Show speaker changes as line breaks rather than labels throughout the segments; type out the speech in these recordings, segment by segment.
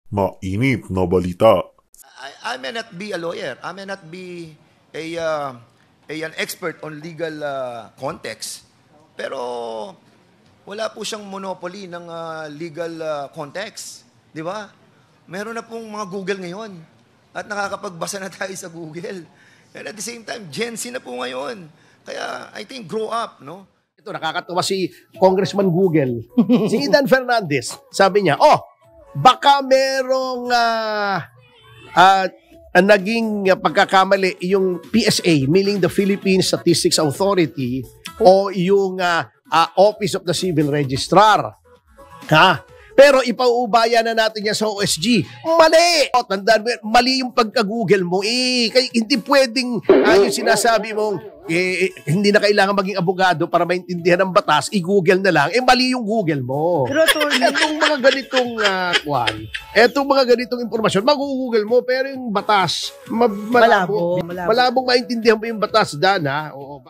Mainit na balita.
I may not be a lawyer. I may not be an expert on legal context. Pero wala po siyang monopoly ng legal context. Di ba? Meron na pong mga Google ngayon. At nakakapagbasa na tayo sa Google. And at the same time, Gen Z na po ngayon. Kaya I think grow up, no?
Ito, nakakatawa si Congressman Google. Si Idan Fernandez, sabi niya, baka merong naging pagkakamali yung PSA, meaning the Philippine Statistics Authority, o yung Office of the Civil Registrar. Pero ipauubaya na natin yan sa OSG. Mali! Tandaan mo, mali yung pagka-Google mo. Kaya hindi pwedeng yung sinasabi mong hindi na kailangan maging abogado para maintindihan ang batas, i-Google na lang. Mali yung Google mo.
Pero
etong mga ganitong etong mga ganitong impormasyon, mag-Google mo, pero yung batas, malabo. Malabong maintindihan mo yung batas, Dan, ha? Oo.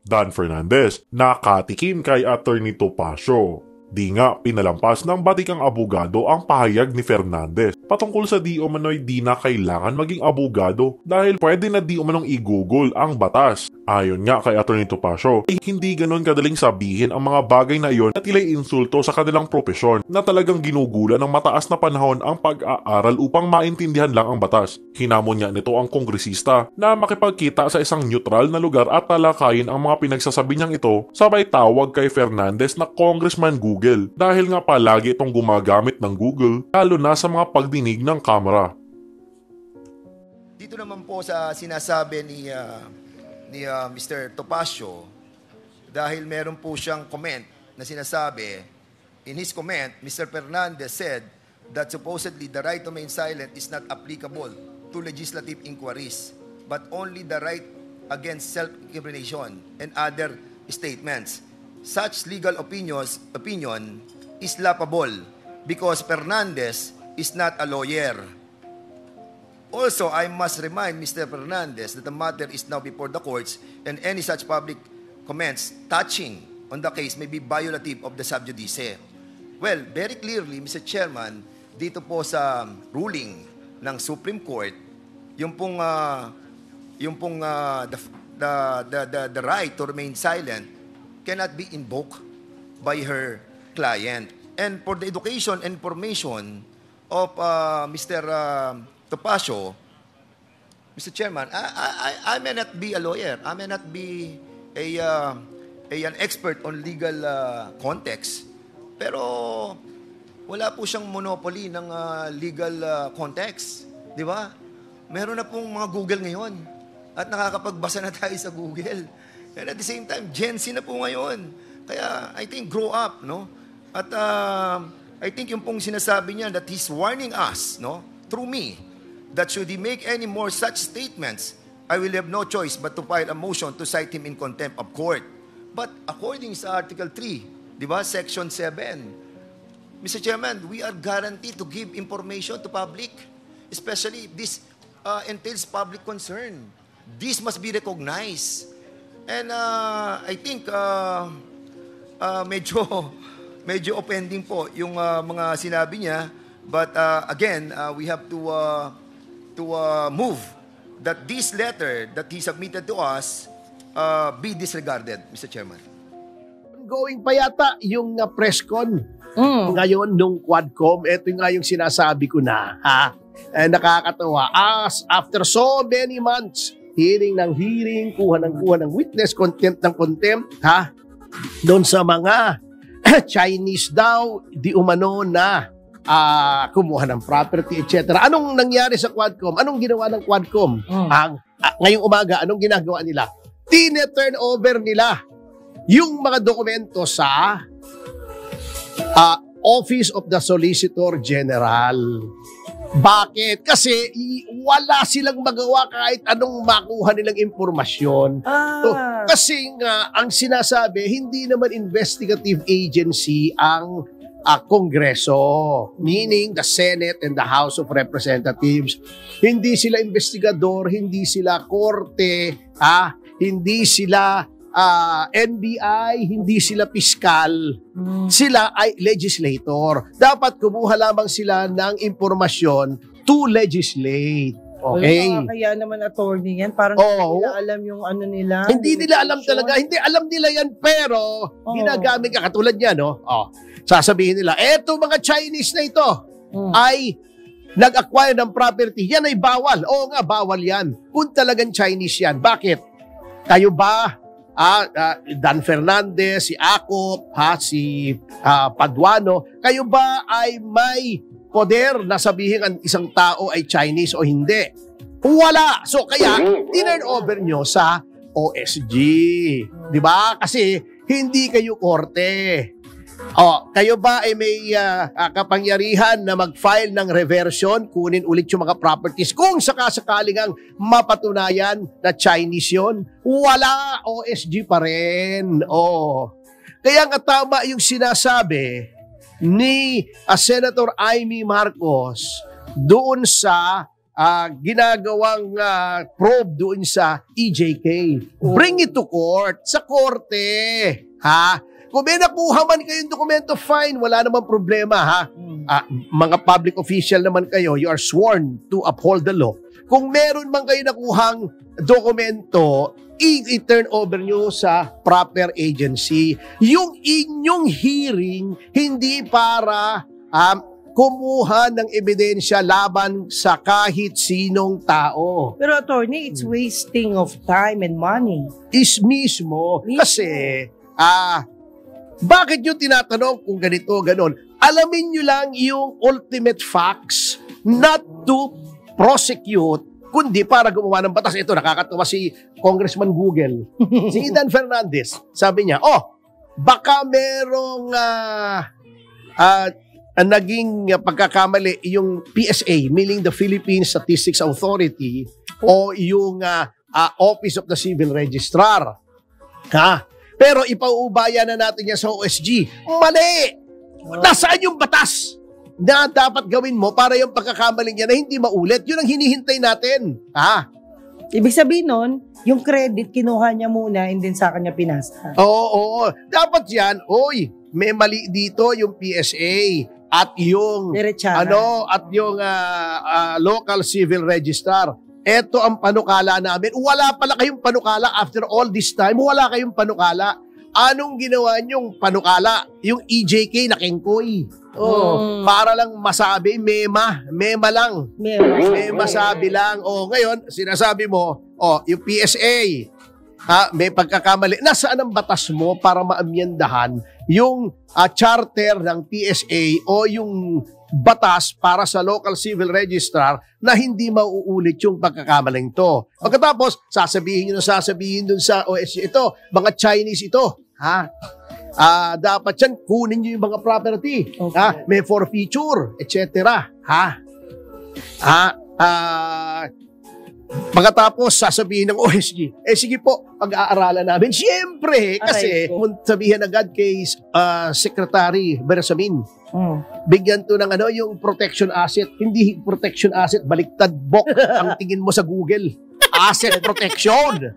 Dan Fernandez nakatikim kay Attorney Topacio. Di nga pinalampas ng batikang abogado ang pahayag ni Fernandez patungkol sa di umano'y di na kailangan maging abogado dahil pwede na di umanong i-google ang batas. Ayon nga kay Attorney Topacio, hindi ganon kadaling sabihin ang mga bagay na iyon at ila'y insulto sa kanilang propesyon na talagang ginugulan ng mataas na panahon ang pag-aaral upang maintindihan lang ang batas. Hinamon niya nito ang kongresista na makipagkita sa isang neutral na lugar at talakayin ang mga pinagsasabi niyang ito, sabay tawag kay Fernandez na Congressman Google dahil nga palagi itong gumagamit ng Google lalo na sa mga pagdinig ng kamera.
Dito naman po sa sinasabi ni Mr. Topacio, dahil meron po siyang comment na sinasabi, in his comment, Mr. Fernandez said that supposedly the right to remain silent is not applicable to legislative inquiries, but only the right against self-incrimination and other statements. Such legal opinion is laughable because Fernandez is not a lawyer. Also, I must remind Mr. Fernandez that the matter is now before the courts and any such public comments touching on the case may be violative of the sub judice. Well, very clearly, Mr. Chairman, dito po sa ruling ng Supreme Court, yung pong the right to remain silent cannot be invoked by her client. And for the education and information of Mr. Topacio, Mr. Chairman, I may not be a lawyer. I may not be an expert on legal context. Pero wala po siyang monopoly ng legal context. Di ba? Meron na pong mga Google ngayon. At nakakapagbasa na tayo sa Google. And at the same time, Gen Z na po ngayon. Kaya I think grow up, no? At I think yung pong sinasabi niya that he's warning us, no? Through me, that should he make any more such statements, I will have no choice but to file a motion to cite him in contempt of court. But according sa Article 3, di ba, Section 7, Mr. Chairman, we are guaranteed to give information to public, especially if this entails public concern. This must be recognized. And I think medyo offending po yung mga sinabi niya. But again, we have to move that this letter that he submitted to us be disregarded, Mr. Chairman.
Ongoing pa yata yung press con ngayon nung Quadcom. Ito nga yung sinasabi ko na, nakakatawa. After so many months, hearing, kuha ng witness, contempt ng contempt, doon sa mga Chinese daw, di umano na kumuha ng property, etc. Anong nangyari sa Quadcom? Anong ginawa ng Quadcom? Ngayong umaga, anong ginagawa nila? Tine-turnover nila yung mga dokumento sa Office of the Solicitor General. Bakit? Kasi wala silang magawa kahit anong makuha nilang impormasyon. Kasi nga, ang sinasabi, hindi naman investigative agency ang Kongreso, meaning the Senate and the House of Representatives. Hindi sila investigador, hindi sila korte, hindi sila NBI, hindi sila piskal. Sila ay legislator. Dapat kumuha lamang sila ng impormasyon to legislate. Okay?
Kaya naman attorney yan. Parang
Oo.
hindi nila alam yung ano nila.
Hindi nila alam talaga. Hindi alam nila yan, pero ginagamit ka. Katulad yan, no? Sasabihin nila, eto mga Chinese na ito ay nag-acquire ng property. Yan ay bawal. Oo nga, bawal yan. Kung talagang Chinese yan. Bakit? Kayo ba, Dan Fernandez, si Acop, si Paduano, kayo ba ay may poder na sabihin ang isang tao ay Chinese o hindi? Wala. So kaya, tinurn over nyo sa OSG. Di ba? Kasi hindi kayo korte. Kayo ba ay may kapangyarihan na mag-file ng reversion, kunin ulit yung mga properties kung sakasakaling ang mapatunayan na Chinese yon? Wala. OSG pa rin. Kaya nga tama yung sinasabi ni Senator Amy Marcos doon sa ginagawang probe doon sa EJK. Bring it to court. Sa korte. Kung may nakuha man kayong dokumento, fine. Wala namang problema, mga public official naman kayo, you are sworn to uphold the law. Kung meron man kayo nakuhang dokumento, i-turn over nyo sa proper agency. Yung inyong hearing, hindi para kumuha ng ebidensya laban sa kahit sinong tao.
Pero attorney, it's wasting of time and money.
Is mismo. Kasi, bakit nyo tinatanong kung ganito, ganon? Alamin nyo lang yung ultimate facts, not to prosecute, kundi para gumawa ng batas. Ito, nakakatawa si Congressman Google. Si Dan Fernandez, sabi niya, baka merong naging pagkakamali yung PSA, meaning the Philippine Statistics Authority, o yung Office of the Civil Registrar. Pero ipauubaya na natin yan sa OSG. Mali! Nasaan yung batas na dapat gawin mo para yung pagkakamaling niya na hindi maulit? Yun ang hinihintay natin.
Ibig sabihin nun, yung credit kinuha niya muna and then sa kanya pinasa.
Oo. Dapat yan, may mali dito yung PSA at yung local civil registrar. Ito ang panukala namin. Wala pala kayong panukala after all this time. Wala kayong panukala. Anong ginawa niyong panukala? Yung EJK na kengkoy. Para lang masabi, mema lang. Mema sabi lang. Ngayon, sinasabi mo, yung PSA, may pagkakamali. Nasaan ang batas mo para maamyendahan yung charter ng PSA o yung batas para sa local civil registrar na hindi mauulit yung pagkakamaling to. Pagkatapos, sasabihin dun sa OSG, ito, mga Chinese ito. Dapat yan, kunin nyo yung mga property. Okay. May forfeiture, etc. Pagkatapos, sasabihin ng OSG, sige po, pag-aaralan namin. Siyempre, kasi sabihin agad kay Secretary Bersamin, bigyan to ng yung protection asset. Hindi protection asset, baliktad bok ang tingin mo sa Google. Asset protection.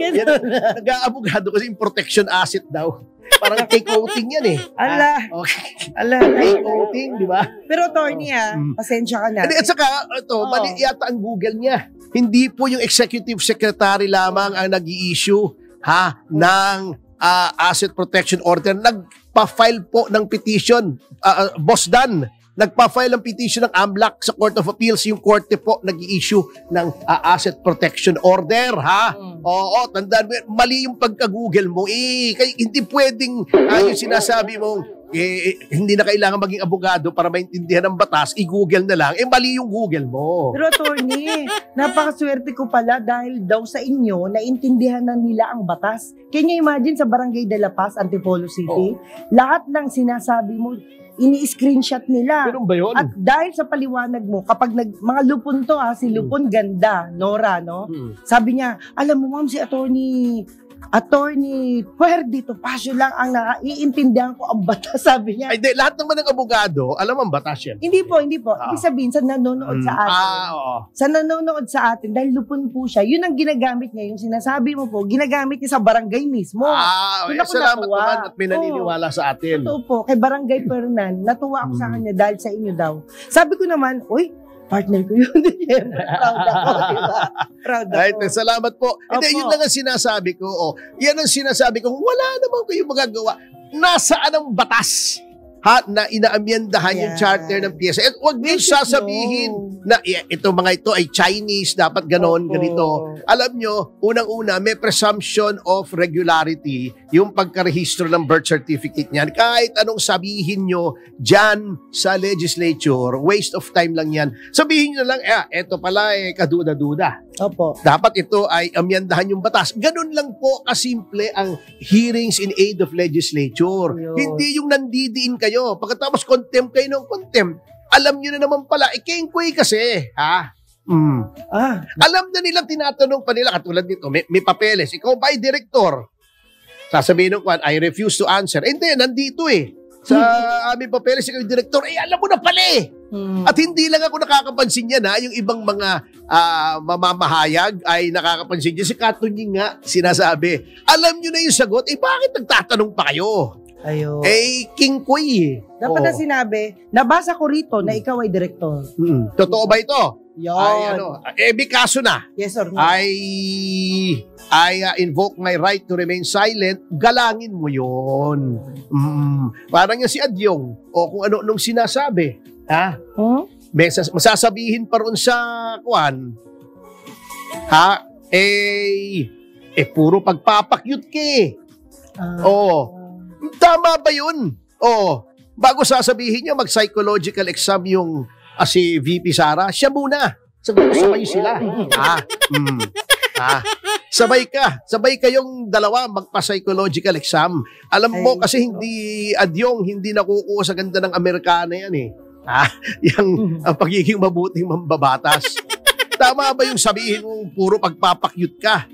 Yan, nag-aabogado kasi yung protection asset daw. Parang cake coating yan Okay. Cake coating, di ba?
Pero attorney pasensya ka na.
At saka, mali yata ang Google niya. Hindi po yung executive secretary lamang ang nag-i-issue ng asset protection order. Nagpa-file po ng petition, Boss Dan. Nagpa-file ng petition ng AMLAC sa Court of Appeals. Yung korte po nag-i-issue ng asset protection order, Oo, tandaan mo yan. Mali yung pagka-Google mo. Hindi pwedeng yung sinasabi mo, hindi na kailangan maging abogado para maintindihan ang batas, i-Google na lang. Mali yung Google mo.
Pero attorney, napakaswerte ko pala dahil daw sa inyo, naintindihan na nila ang batas. Can you imagine sa Barangay de la Paz, Antipolo City, lahat ng sinasabi mo, ini-screenshot nila.
Ganun ba yun?
At dahil sa paliwanag mo, kapag mga lupon to si Lupon ganda, Nora, no? Sabi niya, alam mo ma'am, si attorney Attorney Puerdi Topacio lang ang naiintindihan ko ang batas, sabi niya.
Ay, di, lahat naman ng abogado, alam ang batas yan.
Hindi po. Ibig sabihin, sa nanonood sa atin.
Oo.
Sa nanonood sa atin, dahil lupon po siya, yun ang ginagamit niya. Yung sinasabi mo po, ginagamit niya sa barangay mismo. Doon ako
Salamat
natuwa.
naman at may naniniwala sa atin.
Totoo po, kay Barangay Fernan, natuwa ako sa kanya dahil sa inyo daw. Sabi ko naman, uy, partner ko yun. Proud ako, diba? Proud ako.
Right, salamat po. Hindi,
Opo.
yun lang ang sinasabi ko. Yan ang sinasabi ko. Wala naman kayong magagawa. Nasaan ang batas? Na inaamyendahan yung
Yan.
charter ng PSA. At huwag niyo
We should
sasabihin
know.
na ito mga ito ay Chinese, dapat ganon,
Opo.
ganito. Alam nyo, unang-una, may presumption of regularity yung pagkarehistro ng birth certificate niyan. Kahit anong sabihin nyo dyan sa legislature, waste of time lang yan. Sabihin nyo lang, ito pala kaduda-duda.
Opo.
Dapat ito ay amyandahan yung batas. Ganun lang po kasimple ang hearings in aid of legislature.
Yun.
Hindi yung nandidiin kayo. Pagkatapos contempt kayo ng contempt. Alam nyo na naman pala, kengkoy kasi. Ha? Alam na nilang tinatanong pa nila, katulad nito, may papeles. Ikaw ba ay direktor? Sasabihin ng kwan, I refuse to answer. Hindi, nandito sa aming papeles, ikaw yung direktor. Alam mo na pala At hindi lang ako nakakapansin yan, yung ibang mga mamamahayag ay nakakapansin yan. Si Katunying nga sinasabi, alam nyo na yung sagot, bakit nagtatanong pa kayo?
Ayun.
King Koy.
Dapat na sinabi, nabasa ko rito na ikaw ay direktor.
Totoo ba ito?
Yon.
May kaso na.
Yes or no?
I invoke my right to remain silent. Galangin mo yun. Parang yung si Adyong o kung ano nung sinasabi. May masasabihin pa ron sa kwan. Puro pagpapakyut ke. Tama ba yun? Bago sasabihin niya mag-psychological exam yung si VP Sara, siya muna. Sabay sila. Sabay kayong dalawa magpa-psychological exam. Alam mo kasi hindi nakukuha sa ganda ng Amerikana yan yung ang pagiging mabuting mambabatas. Tama ba yung sabihin mong puro pagpapakyut ka?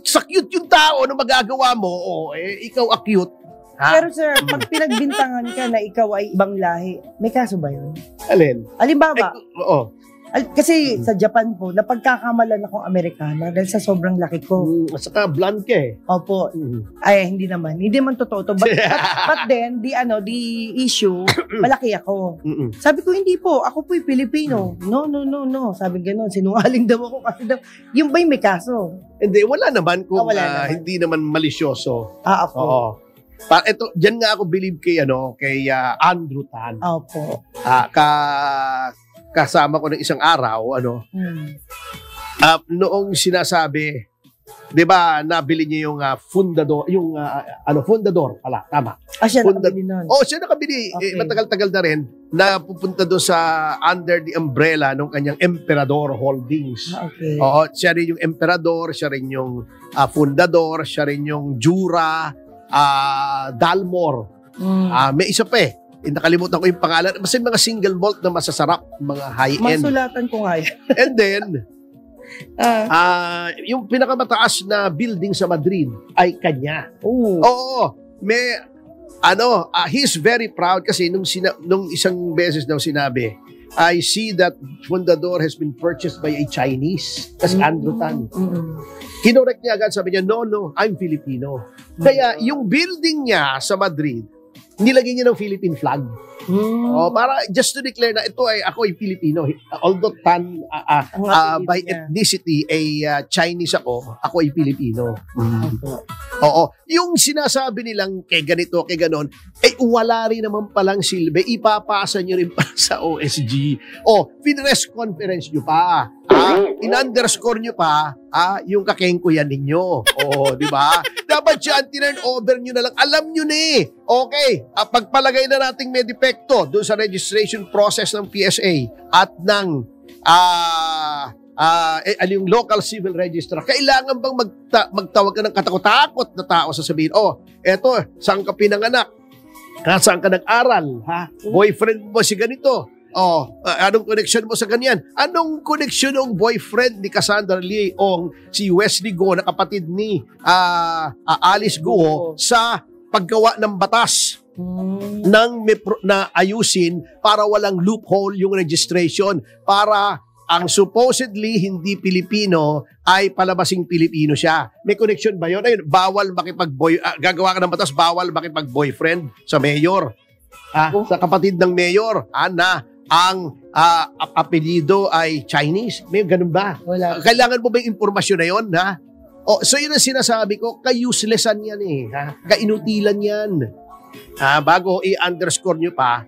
Sa cute yung tao na magagawa mo, ikaw acute.
Pero sir, pag pinagbintangan ka na ikaw ay ibang lahi, may kaso ba yun?
Alin?
Halimbawa,
Oo.
kasi sa Japan po, napagkakamalan akong Amerikana dahil sa sobrang laki ko.
At saka blonde ka
Opo. Ay, hindi naman totoo to. But then, the issue, malaki ako. Sabi ko, hindi po, ako po'y Pilipino. No. Sabi gano'n, sinungaling daw ako kasi daw, yung ba'y may kaso?
Hindi, wala naman kung
wala naman.
hindi naman malisyoso.
Opo.
Oo. Diyan nga ako believe kay Andrew Tan.
Opo.
Kasama ko ng isang araw, noong sinasabi, 'di ba, nabili niya yung fundador, fundador pala, tama.
Siya nakabili nun.
Siya nakabili.
Okay.
Matagal-tagal na rin na pupunta doon sa under the umbrella ng kanyang Emperador Holdings.
Okay.
Siya rin yung Emperador, siya rin yung fundador, siya rin yung Jura, Dalmor. May isa pa nakalimutan ko yung pangalan. Basta yung mga single malt na masasarap, mga high-end.
Masulatan ko nga yan.
And then, yung pinakamataas na building sa Madrid ay kanya. May, he's very proud kasi nung isang beses daw sinabi, I see that Fundador has been purchased by a Chinese. Kasi Andrew Tan. Kinorek niya agad, sabi niya, no, I'm Filipino. Kaya yung building niya sa Madrid, nilagay niya ng Philippine flag. Para just to declare na ako ay Pilipino. Although Tan by ethnicity ay Chinese ako ay Pilipino. Yung sinasabi nilang kay ganito, kay ganon, wala rin naman palang silbi. Ipapasa nyo rin pa sa OSG. Pinress conference nyo pa. In-underscore nyo pa yung kakengkuyan ninyo. Di ba? Dapat siya, tinurn over nyo na lang. Alam nyo na Okay, pagpalagay na nating may depekto doon sa registration process ng PSA at ng yung local civil registrar, kailangan bang magtawag ka ng katakot-takot na tao sasabihin, saan ka pinanganak? Saan ka nag-aral? Boyfriend mo si ganito? Anong connection mo sa ganyan? Anong connection ng boyfriend ni Cassandra Leong, si Wesley Go, na kapatid ni Alice Go, sa paggawa ng batas na ayusin para walang loophole yung registration, para ang supposedly hindi Pilipino ay palabasing Pilipino siya. May connection ba yun? Ayun, bawal gagawa ka ng batas, bawal makipag-boyfriend sa mayor. Sa kapatid ng mayor, na ang apelyido ay Chinese. May ganun ba?
Wala.
Kailangan mo ba yung impormasyon na yun, ha? So yun ang sinasabi ko, ka-uselessan yan ka-inutilan yan. Bago i-underscore nyo pa,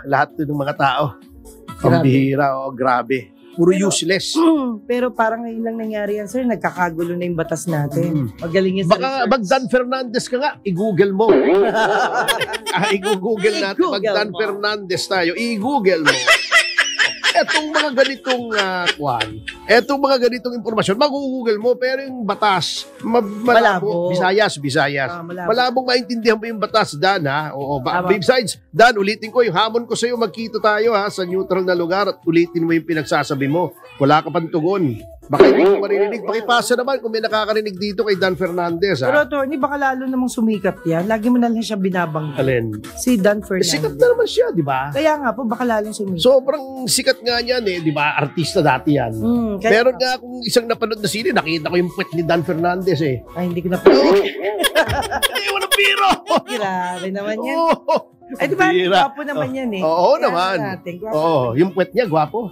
lahat ng mga tao. Pambihira, grabe. Puro useless.
Pero parang ngayon lang nangyari yan, sir. Nagkakagulo na yung batas natin. Magaling yan sa
Baka Dan Fernandez ka nga, i-google mo. I-google natin. Dan Fernandez tayo. I-google mo. Etong mga ganitong impormasyon, mag-google mo, pero yung batas, malabo. Visayas. Malabong maintindihan mo yung batas, Dan, ha? Besides, Dan, ulitin ko, yung hamon ko sa'yo, magkita tayo, ha, sa neutral na lugar, at ulitin mo yung pinagsasabi mo. Wala ka pang tugon. Baka hindi mo marinig. Pakipasa naman kung may nakakarinig dito kay Dan Fernandez, ha?
Pero, Tony, baka lalo namang sumikat yan. Lagi mo na lang siya binabanggit.
Alin?
Si Dan Fernandez.
Sikat na naman siya, di ba?
Kaya nga po, baka lalong sumikat.
Sobrang sikat nga niyan, di ba? Artista dati yan. Meron nga akong isang napanood na sine, nakita ko yung puwet ni Dan Fernandez,
Ay, hindi ko napanood.
Hindi, walang biro!
Grabe naman yan.
Oh,
Ay, di ba? Gwapo naman yan
Oo naman. Yung puwet niya, gwapo.